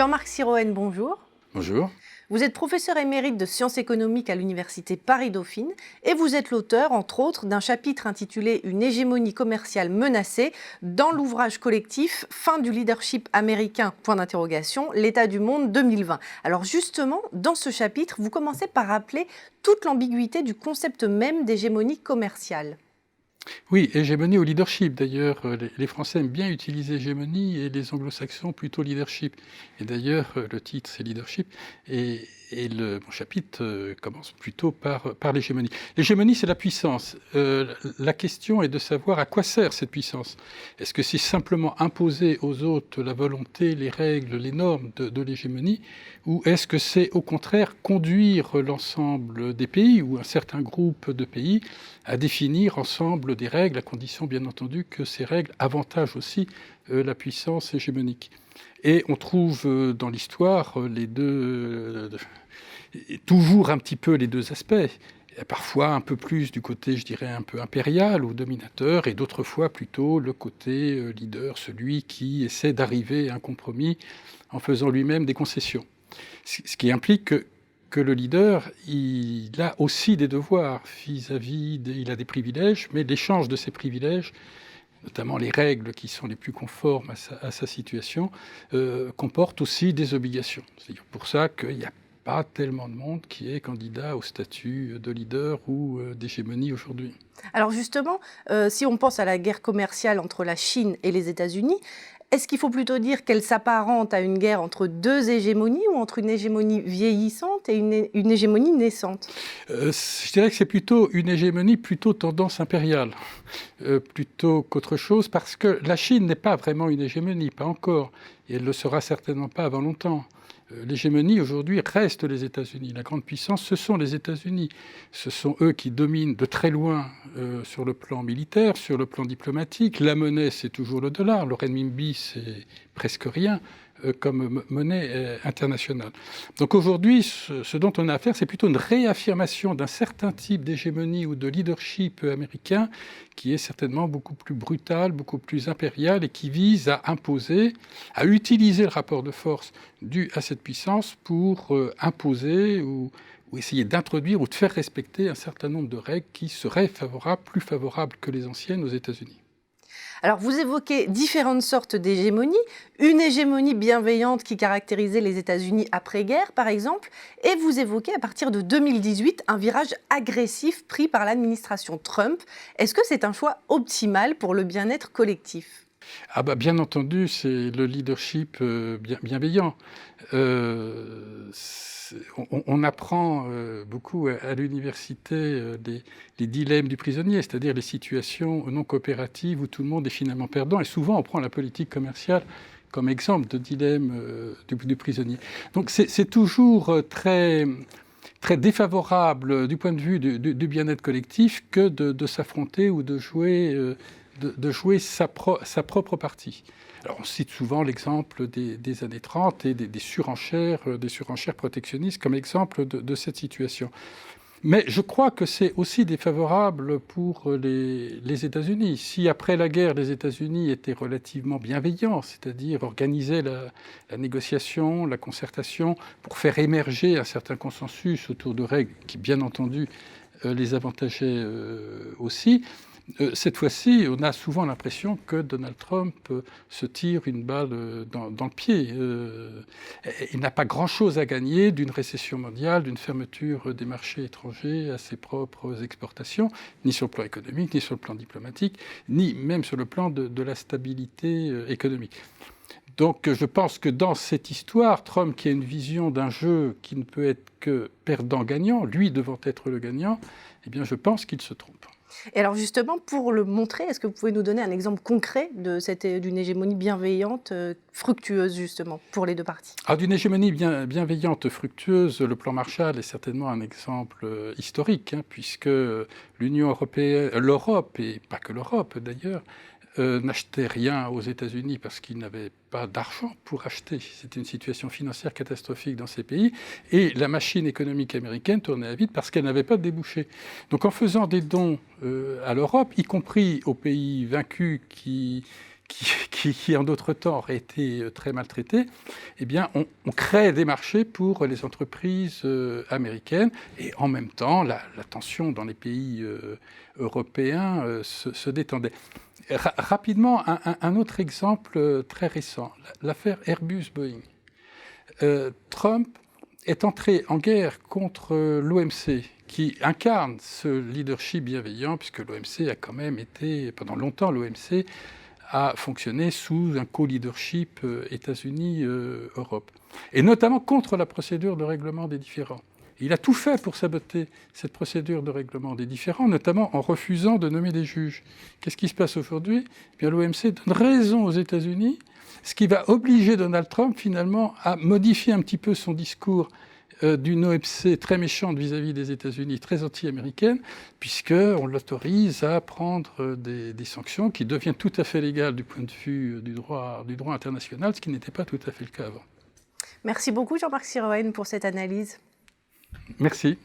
Jean-Marc Siroën, bonjour. Bonjour. Vous êtes professeur émérite de sciences économiques à l'université Paris-Dauphine et vous êtes l'auteur, entre autres, d'un chapitre intitulé « Une hégémonie commerciale menacée » dans l'ouvrage collectif « Fin du leadership américain, point d'interrogation, l'état du monde 2020 ». Alors justement, dans ce chapitre, vous commencez par rappeler toute l'ambiguïté du concept même d'hégémonie commerciale. Oui, hégémonie ou leadership. D'ailleurs, les Français aiment bien utiliser hégémonie et les Anglo-Saxons plutôt leadership. Et d'ailleurs, le titre, c'est leadership. Mon chapitre commence plutôt par l'hégémonie. L'hégémonie, c'est la puissance. La question est de savoir à quoi sert cette puissance. Est-ce que c'est simplement imposer aux autres la volonté, les règles, les normes de l'hégémonie, ou est-ce que c'est au contraire conduire l'ensemble des pays ou un certain groupe de pays à définir ensemble des règles, à condition bien entendu que ces règles avantagent aussi la puissance hégémonique. Et on trouve dans l'histoire toujours un petit peu les deux aspects. Parfois un peu plus du côté, je dirais, un peu impérial ou dominateur, et d'autres fois plutôt le côté leader, celui qui essaie d'arriver à un compromis en faisant lui-même des concessions. Ce qui implique que le leader, il a aussi des devoirs il a des privilèges, mais l'échange de ces privilèges, notamment les règles qui sont les plus conformes à sa situation, comporte aussi des obligations. C'est pour ça qu'il n'y a pas tellement de monde qui est candidat au statut de leader ou d'hégémonie aujourd'hui. Alors justement, si on pense à la guerre commerciale entre la Chine et les États-Unis, est-ce qu'il faut plutôt dire qu'elle s'apparente à une guerre entre deux hégémonies ou entre une hégémonie vieillissante et une hégémonie naissante ? Je dirais que c'est plutôt une hégémonie plutôt tendance impériale, plutôt qu'autre chose, parce que la Chine n'est pas vraiment une hégémonie, pas encore, et elle ne le sera certainement pas avant longtemps. L'hégémonie aujourd'hui reste les États-Unis. La grande puissance, ce sont les États-Unis. Ce sont eux qui dominent de très loin sur le plan militaire, sur le plan diplomatique. La monnaie, c'est toujours le dollar. Le renminbi, c'est presque rien comme monnaie internationale. Donc aujourd'hui, ce dont on a affaire, c'est plutôt une réaffirmation d'un certain type d'hégémonie ou de leadership américain qui est certainement beaucoup plus brutal, beaucoup plus impérial et qui vise à imposer, à utiliser le rapport de force dû à cette puissance pour imposer ou essayer d'introduire ou de faire respecter un certain nombre de règles qui seraient plus favorables que les anciennes aux États-Unis. Alors, vous évoquez différentes sortes d'hégémonies. Une hégémonie bienveillante qui caractérisait les États-Unis après-guerre, par exemple, et vous évoquez à partir de 2018 un virage agressif pris par l'administration Trump. Est-ce que c'est un choix optimal pour le bien-être collectif ? Bien entendu, c'est le leadership bienveillant. On apprend beaucoup à l'université les dilemmes du prisonnier, c'est-à-dire les situations non coopératives où tout le monde est finalement perdant. Et souvent, on prend la politique commerciale comme exemple de dilemme du prisonnier. Donc c'est toujours très défavorable du point de vue du bien-être collectif que de s'affronter ou de jouer sa propre partie. Alors on cite souvent l'exemple des années 30 et des surenchères protectionnistes comme exemple de cette situation. Mais je crois que c'est aussi défavorable pour les États-Unis. Si après la guerre, les États-Unis étaient relativement bienveillants, c'est-à-dire organisaient la négociation, la concertation pour faire émerger un certain consensus autour de règles qui, bien entendu, les avantageaient aussi, cette fois-ci, on a souvent l'impression que Donald Trump se tire une balle dans le pied. Il n'a pas grand-chose à gagner d'une récession mondiale, d'une fermeture des marchés étrangers à ses propres exportations, ni sur le plan économique, ni sur le plan diplomatique, ni même sur le plan de la stabilité économique. Donc je pense que dans cette histoire, Trump, qui a une vision d'un jeu qui ne peut être que perdant-gagnant, lui devant être le gagnant, eh bien je pense qu'il se trompe. Et alors justement, pour le montrer, est-ce que vous pouvez nous donner un exemple concret d'une hégémonie bienveillante, fructueuse justement, pour les deux parties ? D'une hégémonie bienveillante, fructueuse, le plan Marshall est certainement un exemple historique, puisque l'Union européenne, l'Europe, et pas que l'Europe d'ailleurs, n'achetait rien aux États-Unis parce qu'ils n'avaient pas d'argent pour acheter. C'était une situation financière catastrophique dans ces pays. Et la machine économique américaine tournait à vide parce qu'elle n'avait pas de débouchés. Donc en faisant des dons à l'Europe, y compris aux pays vaincus qui qui en d'autres temps auraient été très maltraités, eh bien, on crée des marchés pour les entreprises américaines, et en même temps, la tension dans les pays européens se détendait. Rapidement, un autre exemple très récent, l'affaire Airbus-Boeing. Trump est entré en guerre contre l'OMC, qui incarne ce leadership bienveillant, puisque l'OMC a quand même été, pendant longtemps, l'OMC a fonctionné sous un co-leadership États-Unis-Europe, et notamment contre la procédure de règlement des différends. Il a tout fait pour saboter cette procédure de règlement des différends, notamment en refusant de nommer des juges. Qu'est-ce qui se passe aujourd'hui ? Eh bien, l'OMC donne raison aux États-Unis, ce qui va obliger Donald Trump finalement à modifier un petit peu son discours d'une OMC très méchante vis-à-vis des États-Unis, très anti-américaine, puisqu'on l'autorise à prendre des sanctions qui deviennent tout à fait légales du point de vue du droit international, ce qui n'était pas tout à fait le cas avant. Merci beaucoup Jean-Marc Siroën pour cette analyse. Merci.